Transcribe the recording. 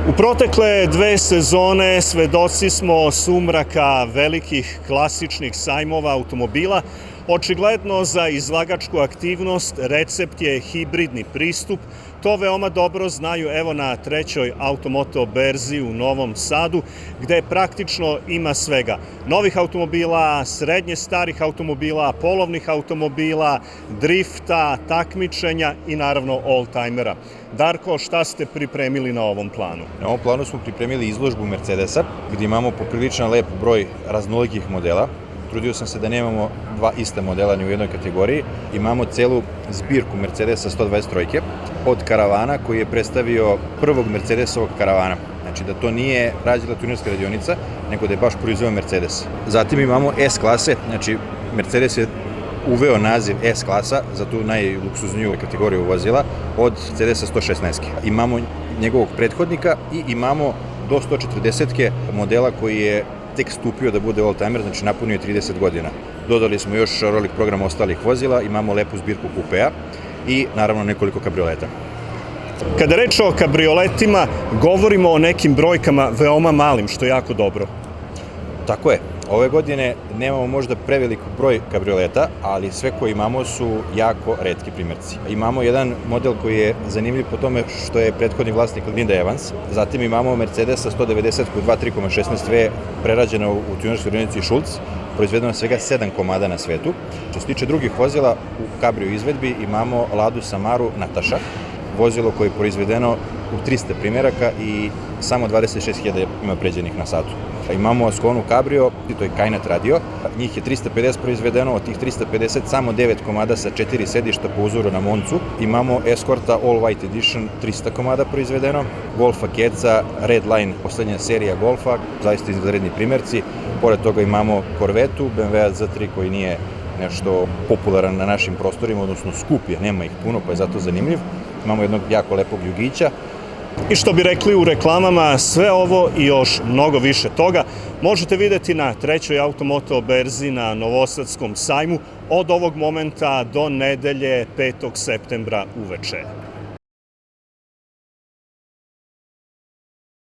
U protekle 2 sezone svedoci smo sumraka velikih klasičnih sajmova automobila. Očigledno za izlagačku aktivnost recept je hibridni pristup. To veoma dobro znaju evo na 3. Automoto berzi u Novom Sadu, gde praktično ima svega. Novih automobila, srednje starih automobila, polovnih automobila, drifta, takmičenja i naravno oldtimera. Darko, šta ste pripremili na ovom planu? Na ovom planu smo pripremili izložbu Mercedesa, gdje imamo popriličan lep broj raznolikih modela. Trudio sam se da nemamo 2 ista modela ni u jednoj kategoriji. Imamo celu zbirku Mercedesa 123, od karavana koji je predstavio prvog Mercedesovog karavana. Znači da to nije rađena turnirska radionica, nego da je baš proizveo Mercedes. Zatim imamo S-klase, znači Mercedes je uveo naziv S-klasa za tu najluksuzniju kategoriju vozila od CDS 116. Imamo njegovog prethodnika i imamo do 140 modela koji je tek stupio da bude oldtimer, znači napunio je 30 godina. Dodali smo još rolik program ostalih vozila, imamo lepu zbirku kupea i naravno nekoliko kabrioleta. Kada reč o kabrioletima, govorimo o nekim brojkama veoma malim, što je jako dobro. Tako je. Ove godine nemamo možda prevelik broj kabrioleta, ali sve koje imamo su jako retki primjerci. Imamo jedan model koji je zanimljiv po tome što je prethodni vlasnik Linda Evans. Zatim imamo Mercedesa 190 2.3.16V prerađena u tuniorskoj radionici Schulz, proizvedeno svega 7 komada na svetu. Što se tiče drugih vozila, u kabrio izvedbi imamo Ladu Samaru Natasha, vozilo koje je proizvedeno u 300 primjeraka i samo 26.000 ima pređenih na satu. Imamo Asconu Cabrio, to je Kainat radio, njih je 350 proizvedeno, od tih 350 samo 9 komada sa 4 sedišta po uzoru na Moncu. Imamo Escorta All White Edition, 300 komada proizvedeno, Golfa Keca, Redline, poslednja serija Golfa, zaista izvanredni primjerci. Pored toga imamo Corvettu, BMW Z3 koji nije nešto popularan na našim prostorima, odnosno skup je, nema ih puno, pa je zato zanimljiv. Imamo jednog jako lepog Jugića. I što bi rekli u reklamama, sve ovo i još mnogo više toga možete videti na 3. Automoto berzi na Novosadskom sajmu od ovog momenta do nedelje 5. septembra uveče.